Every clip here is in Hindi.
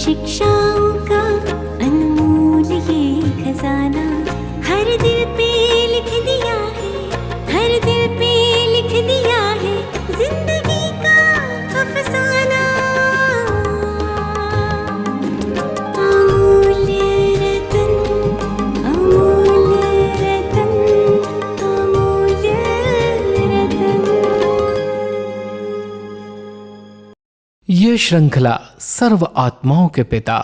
शिक्षाओं का अनमोल ये खजाना हर दिल पे लिख दिया है, हर दिल पे लिख दिया है जिंदगी का अफसाना। अमूल्य रतन, अमूल्य रतन, अमूल्य रतन। ये श्रृंखला सर्व आत्माओं के पिता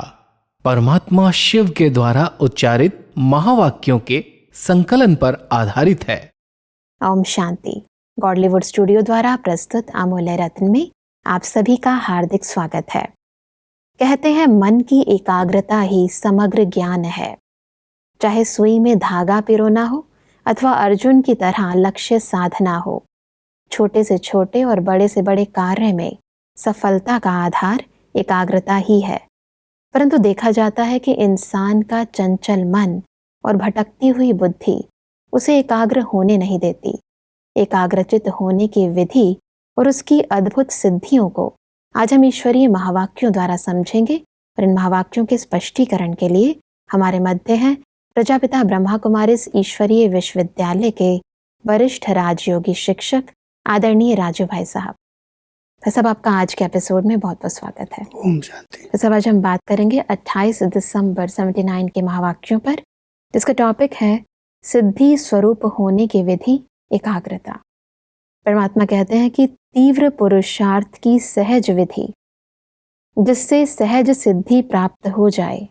परमात्मा शिव के द्वारा उच्चारित महावाक्यों के संकलन पर आधारित है। ओम शांति। गॉडलीवुड स्टूडियो द्वारा प्रस्तुत अमूल्य रत्न में आप सभी का हार्दिक स्वागत है। कहते हैं मन की एकाग्रता ही समग्र ज्ञान है। चाहे सुई में धागा पिरोना हो अथवा अर्जुन की तरह लक्ष्य साधना हो, छोटे से छोटे और बड़े से बड़े कार्य में सफलता का आधार एकाग्रता ही है। परंतु देखा जाता है कि इंसान का चंचल मन और भटकती हुई बुद्धि उसे एकाग्र होने नहीं देती। एकाग्रचित होने की विधि और उसकी अद्भुत सिद्धियों को आज हम ईश्वरीय महावाक्यों द्वारा समझेंगे। और इन महावाक्यों के स्पष्टीकरण के लिए हमारे मध्य हैं प्रजापिता ब्रह्मा कुमारीज ईश्वरीय विश्वविद्यालय के वरिष्ठ राजयोगी शिक्षक आदरणीय राजू भाई साहब। तो सब आपका आज के एपिसोड में बहुत बहुत स्वागत है। ओम शांति। तो सब आज हम बात करेंगे 28 दिसंबर 79 के महावाक्यों पर, जिसका टॉपिक है सिद्धि स्वरूप होने की विधि एकाग्रता। परमात्मा कहते हैं कि तीव्र पुरुषार्थ की सहज विधि जिससे सहज सिद्धि प्राप्त हो जाए,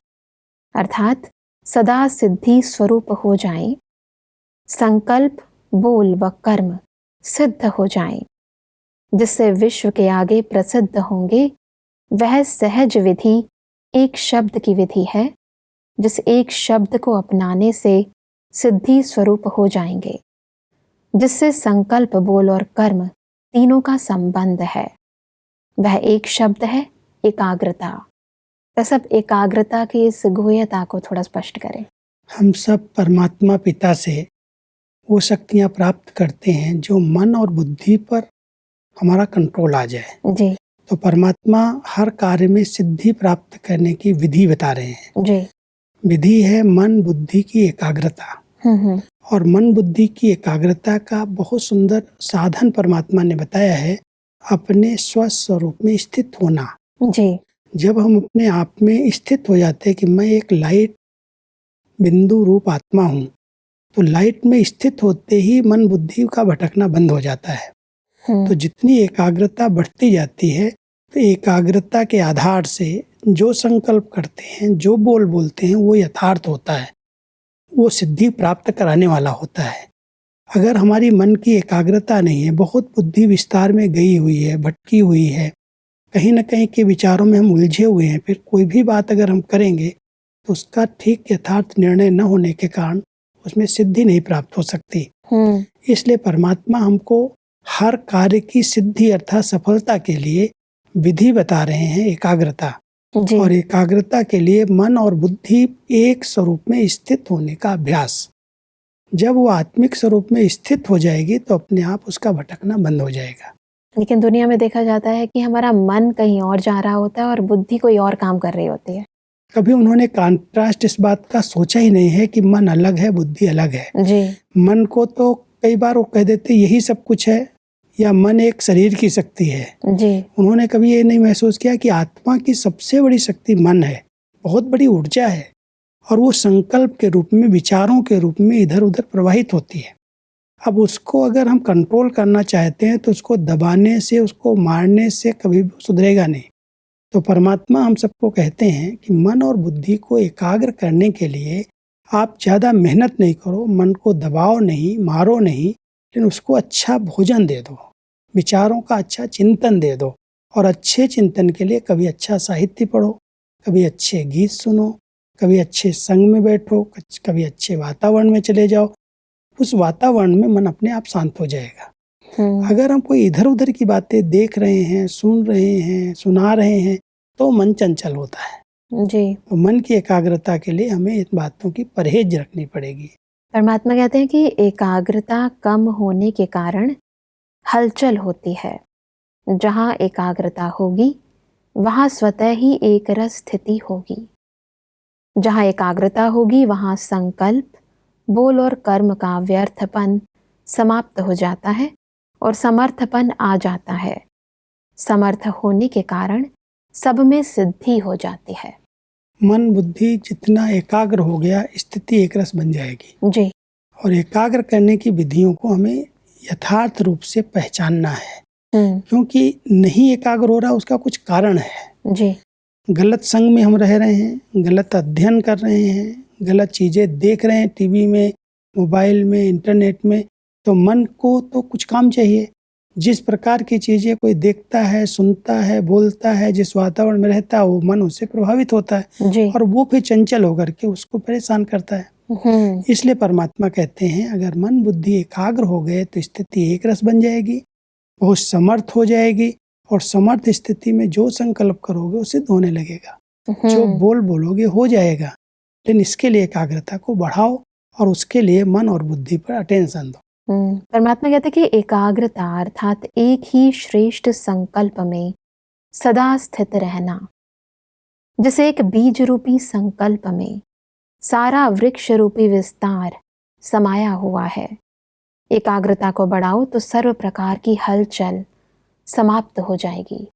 अर्थात सदा सिद्धि स्वरूप हो जाए, संकल्प बोल व कर्म सिद्ध हो जाए, जिससे विश्व के आगे प्रसिद्ध होंगे, वह सहज विधि एक शब्द की विधि है, जिस एक शब्द को अपनाने से सिद्धि स्वरूप हो जाएंगे, जिससे संकल्प बोल और कर्म तीनों का संबंध है। वह एक शब्द है एकाग्रता। तो सब एकाग्रता की इस गुह्यता को थोड़ा स्पष्ट करें। हम सब परमात्मा पिता से वो शक्तियाँ प्राप्त करते हैं जो मन और बुद्धि पर हमारा कंट्रोल आ जाए। जी तो परमात्मा हर कार्य में सिद्धि प्राप्त करने की विधि बता रहे हैं। जी। विधि है मन बुद्धि की एकाग्रता। और मन बुद्धि की एकाग्रता का बहुत सुंदर साधन परमात्मा ने बताया है, अपने स्वस्वरूप में स्थित होना। जी। जब हम अपने आप में स्थित हो जाते हैं कि मैं एक लाइट बिंदु रूप आत्मा हूँ, तो लाइट में स्थित होते ही मन बुद्धि का भटकना बंद हो जाता है। तो जितनी एकाग्रता बढ़ती जाती है, तो एकाग्रता के आधार से जो संकल्प करते हैं, जो बोल बोलते हैं, वो यथार्थ होता है, वो सिद्धि प्राप्त कराने वाला होता है। अगर हमारी मन की एकाग्रता नहीं है, बहुत बुद्धि विस्तार में गई हुई है, भटकी हुई है, कहीं न कहीं के विचारों में हम उलझे हुए हैं, फिर कोई भी बात अगर हम करेंगे तो उसका ठीक यथार्थ निर्णय न होने के कारण उसमें सिद्धि नहीं प्राप्त हो सकती। इसलिए परमात्मा हमको हर कार्य की सिद्धि अर्थात सफलता के लिए विधि बता रहे हैं, एकाग्रता। और एकाग्रता के लिए मन और बुद्धि एक स्वरूप में स्थित होने का अभ्यास। जब वो आत्मिक स्वरूप में स्थित हो जाएगी तो अपने आप उसका भटकना बंद हो जाएगा। लेकिन दुनिया में देखा जाता है कि हमारा मन कहीं और जा रहा होता है और बुद्धि कोई और काम कर रही होती है। कभी उन्होंने कॉन्ट्रास्ट इस बात का सोचा ही नहीं है कि मन अलग है, बुद्धि अलग है। जी। मन को तो कई बार वो कह देते यही सब कुछ है, या मन एक शरीर की शक्ति है। जी। उन्होंने कभी ये नहीं महसूस किया कि आत्मा की सबसे बड़ी शक्ति मन है, बहुत बड़ी ऊर्जा है, और वो संकल्प के रूप में, विचारों के रूप में इधर उधर प्रवाहित होती है। अब उसको अगर हम कंट्रोल करना चाहते हैं तो उसको दबाने से, उसको मारने से कभी भी सुधरेगा नहीं। तो परमात्मा हम सबको कहते हैं कि मन और बुद्धि को एकाग्र करने के लिए आप ज़्यादा मेहनत नहीं करो, मन को दबाओ नहीं, मारो नहीं, लेकिन उसको अच्छा भोजन दे दो, विचारों का अच्छा चिंतन दे दो। और अच्छे चिंतन के लिए कभी अच्छा साहित्य पढ़ो, कभी अच्छे गीत सुनो, कभी अच्छे संग में बैठो, कभी अच्छे वातावरण में चले जाओ। उस वातावरण में मन अपने आप शांत हो जाएगा। अगर हम कोई इधर उधर की बातें देख रहे हैं, सुन रहे हैं, सुना रहे हैं, तो मन चंचल होता है। जी। तो मन की एकाग्रता के लिए हमें इन बातों की परहेज रखनी पड़ेगी। परमात्मा कहते हैं कि एकाग्रता कम होने के कारण हलचल होती है। जहाँ एकाग्रता होगी वहाँ स्वतः ही एक रस स्थिति होगी। जहाँ एकाग्रता होगी वहाँ संकल्प, बोल और कर्म का व्यर्थपन समाप्त हो जाता है और समर्थपन आ जाता है। समर्थ होने के कारण सब में सिद्धि हो जाती है। मन बुद्धि जितना एकाग्र हो गया, स्थिति एक रस बन जाएगी। जी। और एकाग्र करने की विधियों को हमें यथार्थ रूप से पहचानना है, क्योंकि नहीं एकाग्र हो रहा उसका कुछ कारण है। जी। गलत संग में हम रह रहे हैं, गलत अध्ययन कर रहे हैं, गलत चीज़ें देख रहे हैं टीवी में, मोबाइल में, इंटरनेट में। तो मन को तो कुछ काम चाहिए। जिस प्रकार की चीज़ें कोई देखता है, सुनता है, बोलता है, जिस वातावरण में रहता है वो मन उससे प्रभावित होता है जी। और वो फिर चंचल होकर के उसको परेशान करता है। इसलिए परमात्मा कहते हैं अगर मन बुद्धि एकाग्र हो गए तो स्थिति एक रस बन जाएगी, बहुत समर्थ हो जाएगी और समर्थ स्थिति में जो संकल्प करोगे वो सिद्ध होने लगेगा, जो बोलोगे हो जाएगा। लेकिन इसके लिए एकाग्रता को बढ़ाओ और उसके लिए मन और बुद्धि पर अटेंशन दो। परमात्मा कहते हैं कि एकाग्रता अर्थात एक ही श्रेष्ठ संकल्प में सदा स्थित रहना। जैसे एक बीज रूपी संकल्प में सारा वृक्ष रूपी विस्तार समाया हुआ है। एकाग्रता को बढ़ाओ तो सर्व प्रकार की हलचल समाप्त हो जाएगी।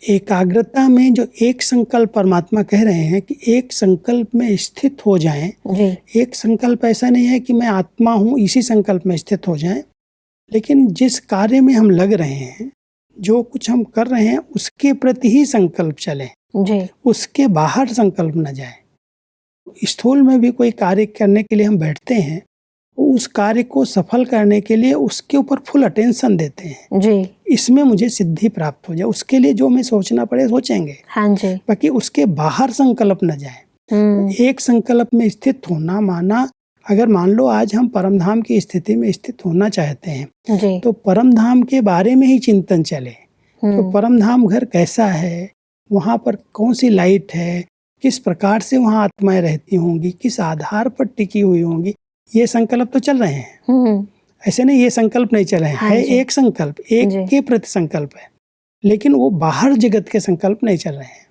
एकाग्रता में जो एक संकल्प परमात्मा कह रहे हैं कि एक संकल्प में स्थित हो जाएं। जी। एक संकल्प ऐसा नहीं है कि मैं आत्मा हूँ इसी संकल्प में स्थित हो जाएं, लेकिन जिस कार्य में हम लग रहे हैं, जो कुछ हम कर रहे हैं उसके प्रति ही संकल्प चले। जी। उसके बाहर संकल्प न जाए। स्थूल में भी कोई कार्य करने के लिए हम बैठते हैं, उस कार्य को सफल करने के लिए उसके ऊपर फुल अटेंशन देते हैं। जी। इसमें मुझे सिद्धि प्राप्त हो जाए, उसके लिए जो हमें सोचना पड़े सोचेंगे। हाँ जी। बाकी उसके बाहर संकल्प न जाए। एक संकल्प में स्थित होना माना, अगर मान लो आज हम परम धाम की स्थिति में स्थित होना चाहते हैं जी। तो परम धाम के बारे में ही चिंतन चले। तो परम धाम घर कैसा है, वहाँ पर कौन सी लाइट है, किस प्रकार से वहाँ आत्माएं रहती होंगी, किस आधार पर टिकी हुई होंगी, ये संकल्प तो चल रहे हैं। ऐसे नहीं ये संकल्प नहीं चल रहे हैं। है एक संकल्प, एक के प्रति संकल्प है, लेकिन वो बाहर जगत के संकल्प नहीं चल रहे हैं।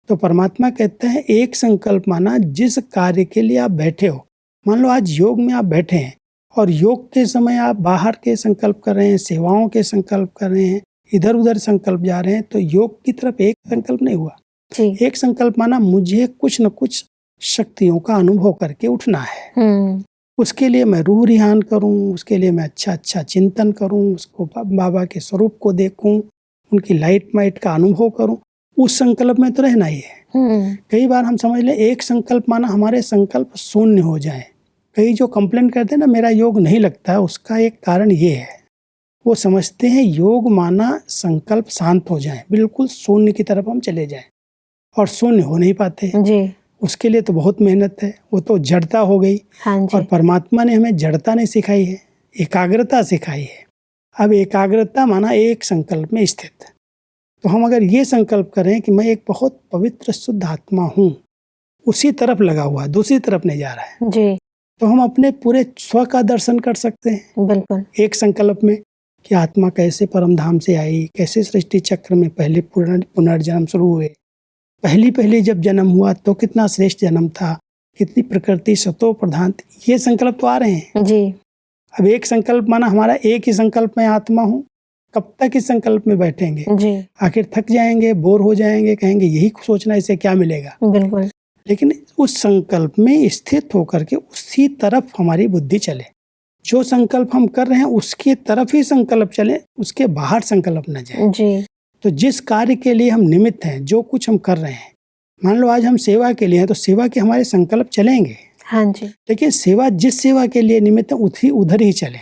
तो परमात्मा कहते हैं एक संकल्प माना जिस कार्य के लिए आप बैठे हो। मान लो आज योग में आप बैठे हैं और योग के समय आप बाहर के संकल्प कर रहे हैं, सेवाओं के संकल्प कर रहे हैं, इधर उधर संकल्प जा रहे हैं, तो योग की तरफ एक संकल्प नहीं हुआ। एक संकल्प माना मुझे कुछ न कुछ शक्तियों का अनुभव करके उठना है। उसके लिए मैं रूह रिहान करूं, उसके लिए मैं अच्छा अच्छा चिंतन करूं, उसको बाबा के स्वरूप को देखूं, उनकी लाइट माइट का अनुभव करूं। उस संकल्प में तो रहना ही है। कई बार हम समझ लें एक संकल्प माना हमारे संकल्प शून्य हो जाए। कई जो कंप्लेंट करते हैं ना मेरा योग नहीं लगता है, उसका एक कारण ये है, वो समझते हैं योग माना संकल्प शांत हो जाए, बिल्कुल शून्य की तरफ हम चले जाएं, और शून्य हो नहीं पाते जी। उसके लिए तो बहुत मेहनत है, वो तो जड़ता हो गई। हाँ जी। और परमात्मा ने हमें जड़ता नहीं सिखाई है, एकाग्रता सिखाई है। अब एकाग्रता माना एक संकल्प में स्थित। तो हम अगर ये संकल्प करें कि मैं एक बहुत पवित्र शुद्ध आत्मा हूँ, उसी तरफ लगा हुआ है, दूसरी तरफ नहीं जा रहा है जी, तो हम अपने पूरे स्व का दर्शन कर सकते हैं। बिल्कुल एक संकल्प में कि आत्मा कैसे परम धाम से आई, कैसे सृष्टि चक्र में पहले पुनर्जन्म शुरू हुए, पहली जब जन्म हुआ तो कितना श्रेष्ठ जन्म था, कितनी प्रकृति सतो प्रधान थी, ये संकल्प तो आ रहे हैं जी। अब एक संकल्प माना हमारा एक ही संकल्प में आत्मा हूँ, कब तक इस संकल्प में बैठेंगे जी? आखिर थक जाएंगे, बोर हो जाएंगे, कहेंगे यही सोचना इससे क्या मिलेगा। बिल्कुल। लेकिन उस संकल्प में स्थित होकर के उसी तरफ हमारी बुद्धि चले, जो संकल्प हम कर रहे हैं उसके तरफ ही संकल्प चले, उसके बाहर संकल्प न जाए जी। तो जिस कार्य के लिए हम निमित्त हैं, जो कुछ हम कर रहे हैं, मान लो आज हम सेवा के लिए हैं तो सेवा के हमारे संकल्प चलेंगे हाँ जी, लेकिन सेवा जिस सेवा के लिए निमित्त है उधर ही चले,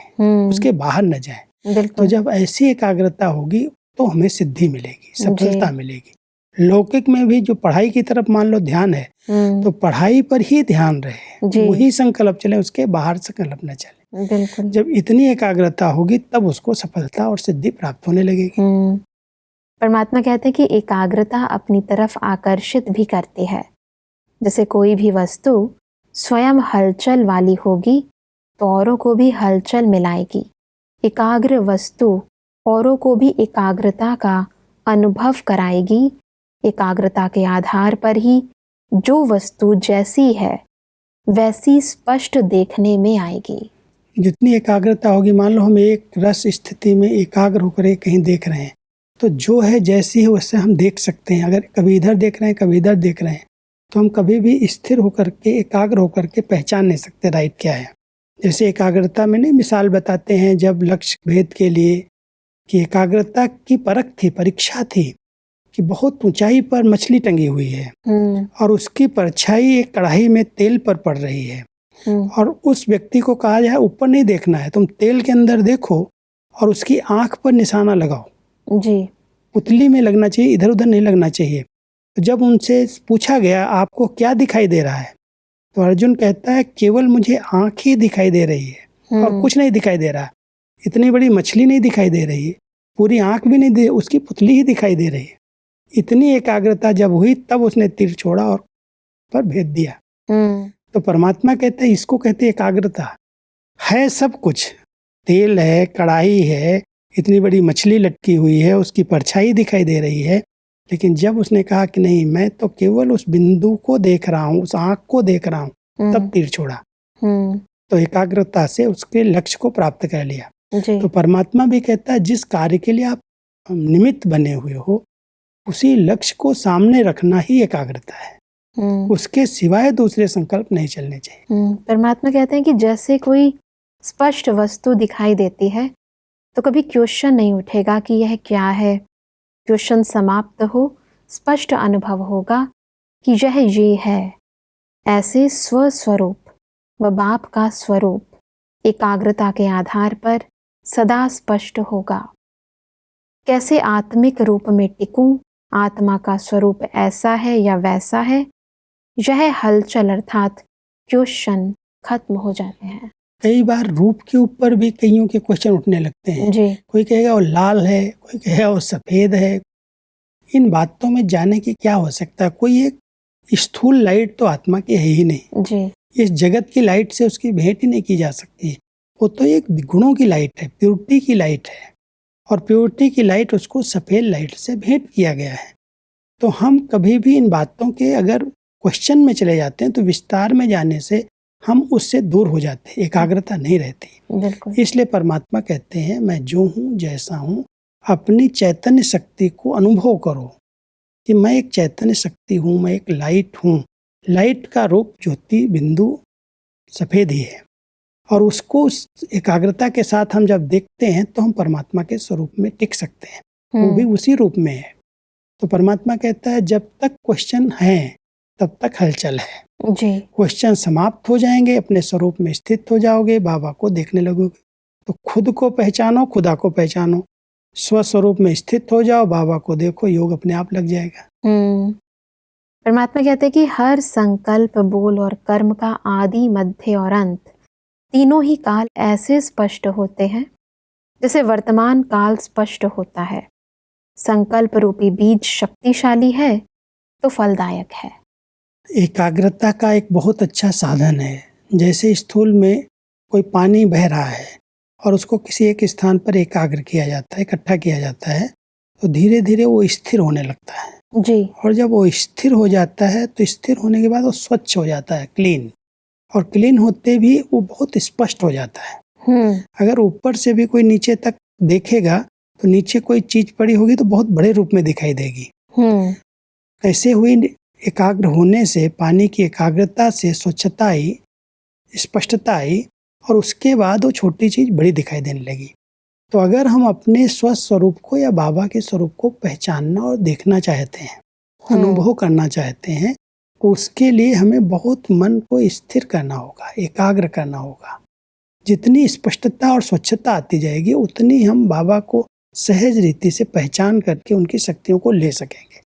उसके बाहर न जाए। तो जब ऐसी एकाग्रता होगी तो हमें सिद्धि मिलेगी, सफलता मिलेगी। लौकिक में भी जो पढ़ाई की तरफ मान लो ध्यान है तो पढ़ाई पर ही ध्यान रहे, वही संकल्प चले, उसके बाहर संकल्प न चले। बिल्कुल। जब इतनी एकाग्रता होगी तब उसको सफलता और सिद्धि प्राप्त होने लगेगी। परमात्मा कहते हैं कि एकाग्रता अपनी तरफ आकर्षित भी करती है। जैसे कोई भी वस्तु स्वयं हलचल वाली होगी तो औरों को भी हलचल मिलाएगी। एकाग्र वस्तु औरों को भी एकाग्रता का अनुभव कराएगी एकाग्रता के आधार पर ही जो वस्तु जैसी है वैसी स्पष्ट देखने में आएगी। जितनी एकाग्रता होगी, मान लो हम एक रस स्थिति में एकाग्र होकर कहीं देख रहे हैं, तो जो है जैसी है वैसे हम देख सकते हैं। अगर कभी इधर देख रहे हैं, कभी इधर देख रहे हैं, तो हम कभी भी स्थिर होकर के, एकाग्र होकर के पहचान नहीं सकते राइट क्या है। जैसे एकाग्रता में नहीं मिसाल बताते हैं जब लक्ष्य भेद के लिए, कि एकाग्रता की परख थी, परीक्षा थी, कि बहुत ऊंचाई पर मछली टंगी हुई है और उसकी परछाई एक कढ़ाई में तेल पर पड़ रही है, और उस व्यक्ति को कहा जाए ऊपर नहीं देखना है, तुम तेल के अंदर देखो और उसकी आंख पर निशाना लगाओ जी। पुतली में लगना चाहिए, इधर उधर नहीं लगना चाहिए। तो जब उनसे पूछा गया आपको क्या दिखाई दे रहा है, तो अर्जुन कहता है केवल मुझे आंख ही दिखाई दे रही है और कुछ नहीं दिखाई दे रहा। इतनी बड़ी मछली नहीं दिखाई दे रही है, पूरी आंख भी नहीं दे, उसकी पुतली ही दिखाई दे रही है। इतनी एकाग्रता जब हुई तब उसने तीर छोड़ा और पर भेद दिया। तो परमात्मा कहते हैं, इसको कहते हैं एकाग्रता। है सब कुछ, तेल है, कढ़ाई है, इतनी बड़ी मछली लटकी हुई है, उसकी परछाई दिखाई दे रही है, लेकिन जब उसने कहा कि नहीं मैं तो केवल उस बिंदु को देख रहा हूँ, उस आँख को देख रहा हूँ, तब तीर छोड़ा। तो एकाग्रता से उसके लक्ष्य को प्राप्त कर लिया। तो परमात्मा भी कहता है जिस कार्य के लिए आप निमित्त बने हुए हो उसी लक्ष्य को सामने रखना ही एकाग्रता है। उसके सिवाय दूसरे संकल्प नहीं चलने चाहिए। परमात्मा कहते हैं कि जैसे कोई स्पष्ट वस्तु दिखाई देती है तो कभी क्वेश्चन नहीं उठेगा कि यह क्या है। क्वेश्चन समाप्त हो, स्पष्ट अनुभव होगा कि यह ये है। ऐसे स्वस्वरूप व बाप का स्वरूप एकाग्रता के आधार पर सदा स्पष्ट होगा। कैसे आत्मिक रूप में टिकूं, आत्मा का स्वरूप ऐसा है या वैसा है, यह हलचल अर्थात क्वेश्चन खत्म हो जाते हैं। कई बार रूप के ऊपर भी कईयों के क्वेश्चन उठने लगते हैं जी। कोई कहेगा वो लाल है, कोई कहेगा वो सफेद है। इन बातों में जाने की क्या हो सकता है। कोई एक स्थूल लाइट तो आत्मा की है ही नहीं जी। इस जगत की लाइट से उसकी भेंट ही नहीं की जा सकती। वो तो एक गुणों की लाइट है, प्योरिटी की लाइट है, और प्योरिटी की लाइट उसको सफ़ेद लाइट से भेंट किया गया है। तो हम कभी भी इन बातों के अगर क्वेश्चन में चले जाते हैं तो विस्तार में जाने से हम उससे दूर हो जाते हैं, एकाग्रता नहीं रहती। इसलिए परमात्मा कहते हैं मैं जो हूँ जैसा हूँ, अपनी चैतन्य शक्ति को अनुभव करो कि मैं एक चैतन्य शक्ति हूँ, मैं एक लाइट हूँ। लाइट का रूप ज्योति बिंदु सफ़ेद ही है, और उसको उस एकाग्रता के साथ हम जब देखते हैं तो हम परमात्मा के स्वरूप में टिक सकते हैं। वो भी उसी रूप में है। तो परमात्मा कहता है जब तक क्वेश्चन है तब तक हलचल है जी। क्वेश्चन समाप्त हो जाएंगे, अपने स्वरूप में स्थित हो जाओगे, बाबा को देखने लगोगे। तो खुद को पहचानो, खुदा को पहचानो, स्वस्वरूप में स्थित हो जाओ, बाबा को देखो, योग अपने आप लग जाएगा। परमात्मा कहते हैं कि हर संकल्प, बोल और कर्म का आदि, मध्य और अंत तीनों ही काल ऐसे स्पष्ट होते हैं जैसे वर्तमान काल स्पष्ट होता है। संकल्प रूपी बीज शक्तिशाली है तो फलदायक है। एकाग्रता का एक बहुत अच्छा साधन है। जैसे स्थूल में कोई पानी बह रहा है और उसको किसी एक स्थान पर एकाग्र किया जाता है, इकट्ठा किया जाता है, तो धीरे धीरे वो स्थिर होने लगता है जी। और जब वो स्थिर हो जाता है तो स्थिर होने के बाद वो स्वच्छ हो जाता है, क्लीन, और क्लीन होते भी वो बहुत स्पष्ट हो जाता है। अगर ऊपर से भी कोई नीचे तक देखेगा तो नीचे कोई चीज पड़ी होगी तो बहुत बड़े रूप में दिखाई देगी। ऐसे हुई एकाग्र होने से, पानी की एकाग्रता से स्वच्छता आई, स्पष्टता आई, और उसके बाद वो छोटी चीज बड़ी दिखाई देने लगी। तो अगर हम अपने स्वस्वरूप को या बाबा के स्वरूप को पहचानना और देखना चाहते हैं, अनुभव करना चाहते हैं, उसके लिए हमें बहुत मन को स्थिर करना होगा, एकाग्र करना होगा। जितनी स्पष्टता और स्वच्छता आती जाएगी उतनी हम बाबा को सहज रीति से पहचान करके उनकी शक्तियों को ले सकेंगे।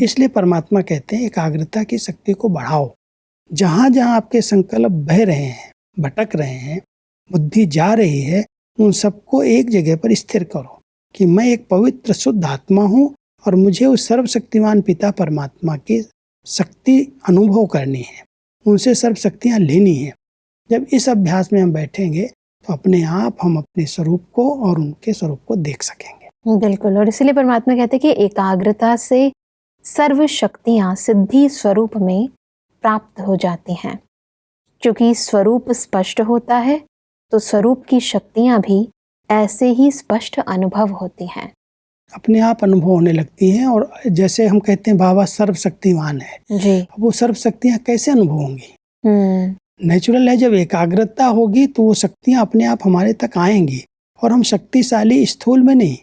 इसलिए परमात्मा कहते हैं एकाग्रता की शक्ति को बढ़ाओ। जहाँ जहाँ आपके संकल्प बह रहे हैं, भटक रहे हैं, बुद्धि जा रही है, उन सबको एक जगह पर स्थिर करो कि मैं एक पवित्र शुद्ध आत्मा हूँ और मुझे उस सर्वशक्तिमान पिता परमात्मा की शक्ति अनुभव करनी है, उनसे सर्व शक्तियाँ लेनी है। जब इस अभ्यास में हम बैठेंगे तो अपने आप हम अपने स्वरूप को और उनके स्वरूप को देख सकेंगे। बिल्कुल। और इसीलिए परमात्मा कहते हैं कि एकाग्रता से सर्व शक्तियां सिद्धि स्वरूप में प्राप्त हो जाती हैं। क्योंकि स्वरूप स्पष्ट होता है तो स्वरूप की शक्तियां भी ऐसे ही स्पष्ट अनुभव होती हैं। अपने आप अनुभव होने लगती हैं। और जैसे हम कहते हैं बाबा सर्वशक्तिमान है, जी। अब वो सर्व शक्तियाँ कैसे अनुभव होंगी? हम्म। नेचुरल है, जब एकाग्रता होगी तो वो शक्तियाँ अपने आप हमारे तक आएंगी। और हम शक्तिशाली स्थूल में नहीं,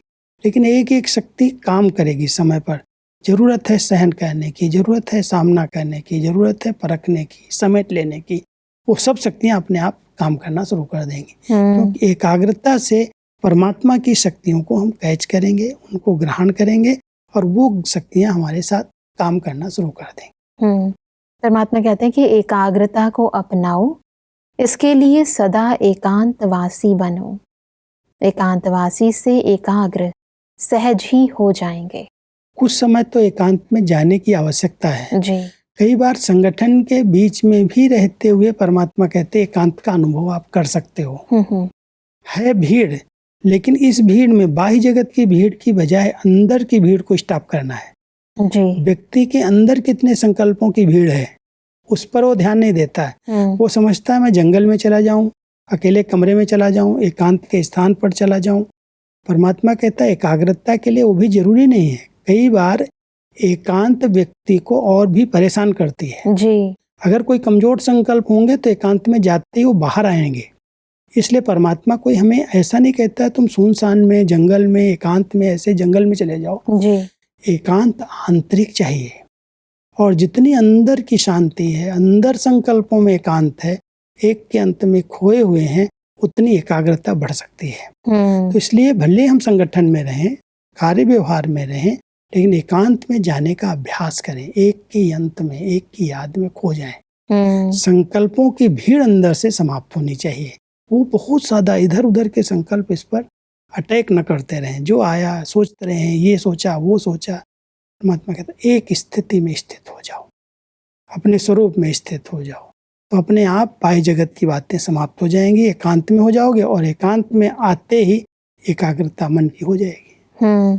लेकिन एक एक शक्ति काम करेगी समय पर। जरूरत है सहन करने की, जरूरत है सामना करने की, जरूरत है परखने की, समेट लेने की, वो सब शक्तियाँ अपने आप काम करना शुरू कर देंगी। क्योंकि एकाग्रता से परमात्मा की शक्तियों को हम कैच करेंगे, उनको ग्रहण करेंगे और वो शक्तियाँ हमारे साथ काम करना शुरू कर देंगी। परमात्मा कहते हैं कि एकाग्रता को अपनाओ, इसके लिए सदा एकांतवासी बनो। एकांतवासी से एकाग्र सहज ही हो जाएंगे। कुछ समय तो एकांत में जाने की आवश्यकता है। जी। कई बार संगठन के बीच में भी रहते हुए परमात्मा कहते एकांत का अनुभव आप कर सकते हो। है भीड़, लेकिन इस भीड़ में बाह्य जगत की भीड़ की बजाय अंदर की भीड़ को स्टॉप करना है। जी। व्यक्ति के अंदर कितने संकल्पों की भीड़ है उस पर वो ध्यान नहीं देता है। वो समझता है मैं जंगल में चला जाऊं, अकेले कमरे में चला जाऊं, एकांत के स्थान पर चला जाऊं। परमात्मा कहता है एकाग्रता के लिए वो भी जरूरी नहीं है। कई बार एकांत व्यक्ति को और भी परेशान करती है। जी। अगर कोई कमजोर संकल्प होंगे तो एकांत में जाते ही वो बाहर आएंगे। इसलिए परमात्मा कोई हमें ऐसा नहीं कहता है तुम सुनसान में, जंगल में, एकांत में, ऐसे जंगल में चले जाओ। जी। एकांत आंतरिक चाहिए। और जितनी अंदर की शांति है, अंदर संकल्पों में एकांत है, एक के अंत में खोए हुए हैं, उतनी एकाग्रता बढ़ सकती है। तो इसलिए भले हम संगठन में रहें, कार्य व्यवहार में रहें, लेकिन एकांत में जाने का अभ्यास करें। एक के अंत में, एक की याद में खो जाएं। संकल्पों की भीड़ अंदर से समाप्त होनी चाहिए। वो बहुत ज्यादा इधर उधर के संकल्प इस पर अटैक न करते रहें। जो आया सोचते रहें, ये सोचा वो सोचा। परमात्मा कहता है एक स्थिति में स्थित हो जाओ, अपने स्वरूप में स्थित हो जाओ, तो अपने आप बाह्य जगत की बातें समाप्त हो जाएंगी। एकांत में हो जाओगे और एकांत में आते ही एकाग्रता मन की हो जाएगी।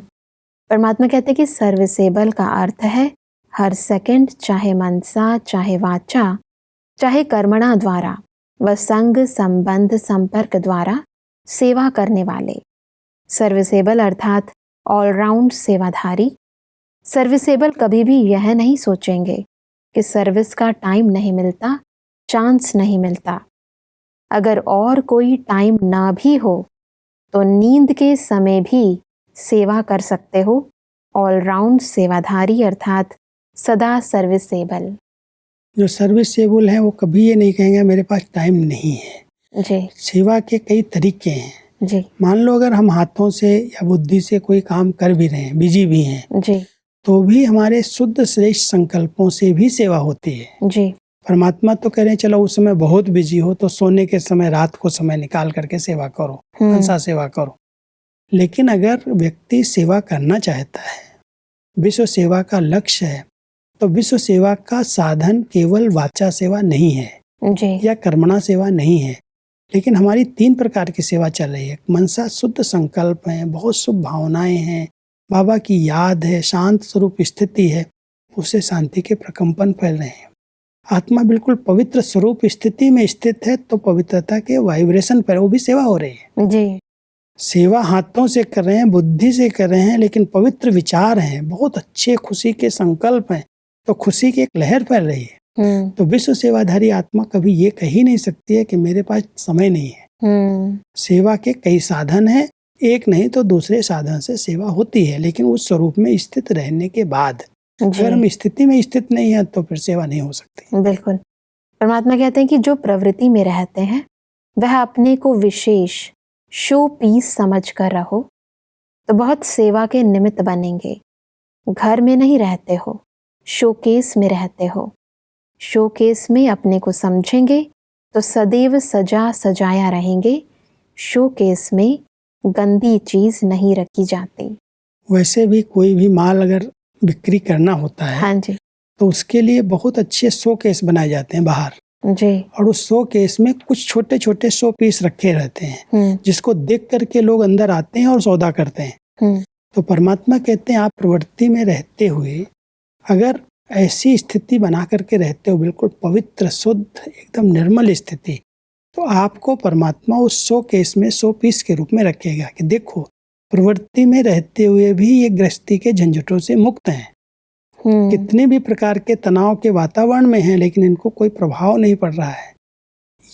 परमात्मा कहते हैं कि सर्विसेबल का अर्थ है हर सेकंड, चाहे मनसा, चाहे वाचा, चाहे कर्मणा द्वारा व संग संबंध संपर्क द्वारा सेवा करने वाले। सर्विसेबल अर्थात ऑलराउंड सेवाधारी। सर्विसेबल कभी भी यह नहीं सोचेंगे कि सर्विस का टाइम नहीं मिलता, चांस नहीं मिलता। अगर और कोई टाइम ना भी हो तो नींद के समय भी सेवा कर सकते हो। ऑलराउंड सेवाधारी अर्थात सदा सर्विसेबल। जो सर्विसेबल है वो कभी ये नहीं कहेंगे मेरे पास टाइम नहीं है। जी। सेवा के कई तरीके हैं। जी। मान लो अगर हम हाथों से या बुद्धि से कोई काम कर भी रहे हैं, बिजी भी हैं, जी, तो भी हमारे शुद्ध श्रेष्ठ संकल्पों से भी सेवा होती है। जी। परमात्मा तो कह रहे हैं चलो उस समय बहुत बिजी हो तो सोने के समय, रात को समय निकाल करके सेवा करो, मनसा सेवा करो। लेकिन अगर व्यक्ति सेवा करना चाहता है, विश्व सेवा का लक्ष्य है, तो विश्व सेवा का साधन केवल वाचा सेवा नहीं है, जी, या कर्मणा सेवा नहीं है, लेकिन हमारी 3 प्रकार की सेवा चल रही है। मनसा शुद्ध संकल्प है, बहुत शुभ भावनाएं हैं, बाबा की याद है, शांत स्वरूप स्थिति है, उससे शांति के प्रकंपन फैल रहे हैं। आत्मा बिल्कुल पवित्र स्वरूप स्थिति में स्थित है तो पवित्रता के वाइब्रेशन पर वो भी सेवा हो रही है। जी। सेवा हाथों से कर रहे हैं, बुद्धि से कर रहे हैं, लेकिन पवित्र विचार हैं, बहुत अच्छे खुशी के संकल्प हैं, तो खुशी की एक लहर फैल रही है। तो विश्व सेवाधारी आत्मा कभी ये कह ही नहीं सकती है कि मेरे पास समय नहीं है। सेवा के कई साधन हैं, एक नहीं तो दूसरे साधन से सेवा होती है, लेकिन उस स्वरूप में स्थित रहने के बाद। अगर हम स्थिति में स्थित नहीं है तो फिर सेवा नहीं हो सकती। बिल्कुल। परमात्मा कहते हैं कि जो प्रवृत्ति में रहते हैं वह अपने को विशेष शो पीस समझ कर रहो तो बहुत सेवा के निमित्त बनेंगे। घर में नहीं रहते हो, शोकेस में रहते हो। शोकेस में अपने को समझेंगे तो सदैव सजा सजाया रहेंगे। शोकेस में गंदी चीज नहीं रखी जाती। वैसे भी कोई भी माल अगर बिक्री करना होता है, हाँ जी, तो उसके लिए बहुत अच्छे शो केस बनाए जाते हैं बाहर, जी, और उस शो केस में कुछ छोटे छोटे शो पीस रखे रहते हैं, जिसको देख करके लोग अंदर आते हैं और सौदा करते हैं। तो परमात्मा कहते हैं आप प्रवृत्ति में रहते हुए अगर ऐसी स्थिति बना करके रहते हो, बिल्कुल पवित्र, शुद्ध, एकदम निर्मल स्थिति, तो आपको परमात्मा उस 100 केस में 100 पीस के रूप में रखेगा कि देखो, प्रवृत्ति में रहते हुए भी ये गृहस्थी के झंझटों से मुक्त हैं। कितने भी प्रकार के तनाव के वातावरण में हैं, लेकिन इनको कोई प्रभाव नहीं पड़ रहा है।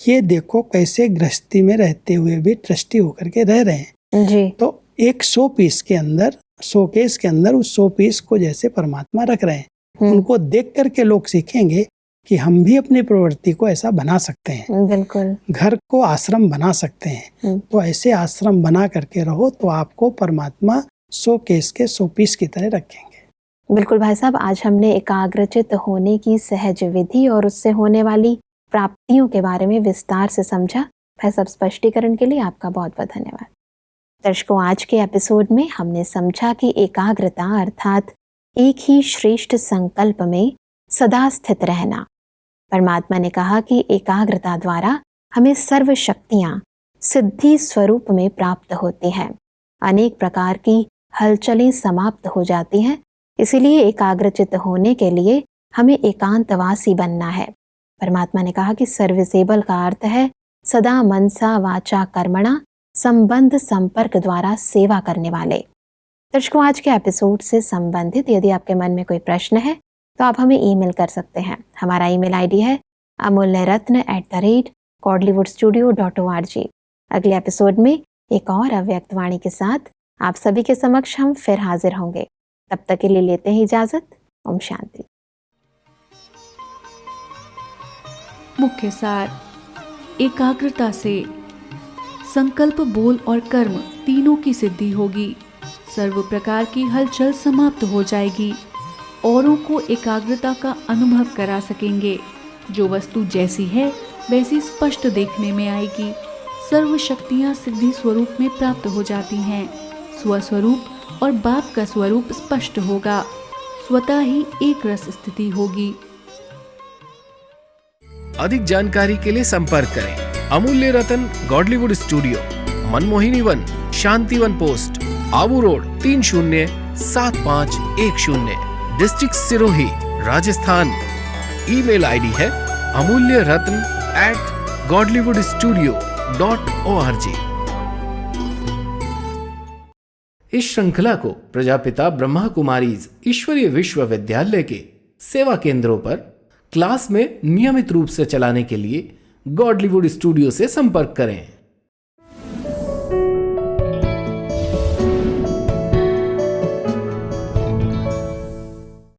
ये देखो कैसे गृहस्थी में रहते हुए भी ट्रस्टी होकर के रह रहे हैं जी। तो एक 100 पीस के अंदर, 100 केस के अंदर उस 100 पीस को जैसे परमात्मा रख रहे हैं, उनको देख करके लोग सीखेंगे कि हम भी अपनी प्रवृत्ति को ऐसा बना सकते हैं। बिल्कुल। घर को आश्रम बना सकते हैं। तो ऐसे आश्रम बना करके रहो तो आपको परमात्मा 100 केस के 100 पीस की तरह रखेंगे। बिल्कुल भाई साहब, आज हमने एकाग्रचित होने की सहज विधि और उससे होने वाली प्राप्तियों के बारे में विस्तार से समझा। भाई साहब, स्पष्टीकरण के लिए आपका बहुत बहुत धन्यवाद। दर्शकों, आज के एपिसोड में हमने समझा कि एकाग्रता अर्थात एक ही श्रेष्ठ संकल्प में सदा स्थित रहना। परमात्मा ने कहा कि एकाग्रता द्वारा हमें सर्व शक्तियां सिद्धि स्वरूप में प्राप्त होती हैं, अनेक प्रकार की हलचलें समाप्त हो जाती हैं। इसीलिए एकाग्रचित होने के लिए हमें एकांतवासी बनना है। परमात्मा ने कहा कि सर्विसेबल का अर्थ है सदा मनसा वाचा कर्मणा संबंध संपर्क द्वारा सेवा करने वाले। दर्शकों, आज के एपिसोड से संबंधित यदि आपके मन में कोई प्रश्न है तो आप हमें ईमेल कर सकते हैं। हमारा ईमेल आईडी है amulyaratna@godlywoodstudio.org। अगले एपिसोड में एक और अव्यक्त वाणी के साथ आप सभी के समक्ष हम फिर हाजिर होंगे। तब तक के लिए लेते हैं इजाजत। ओम शांति। मुख्य सार: एकाग्रता से संकल्प, बोल और कर्म तीनों की सिद्धि होगी। सर्व प्रकार की हलचल समाप्त हो जाएगी। औरों को एकाग्रता का अनुभव करा सकेंगे। जो वस्तु जैसी है वैसी स्पष्ट देखने में आएगी। सर्व शक्तियाँ सिद्धि स्वरूप में प्राप्त हो जाती हैं। स्वस्वरूप और बाप का स्वरूप स्पष्ट होगा। स्वतः ही एक रस स्थिति होगी। अधिक जानकारी के लिए संपर्क करें अमूल्य रतन गॉडलीवुड स्टूडियो, मनमोहिनी वन, Shantivan post, Abu road 307510, district Sirohi, Rajasthan. Email ID है amulyaratn@godlywoodstudio.org। इस श्रृंखला को प्रजापिता ब्रह्मा कुमारीज ईश्वरीय विश्वविद्यालय के सेवा केंद्रों पर क्लास में नियमित रूप से चलाने के लिए गॉडलीवुड स्टूडियो से संपर्क करें।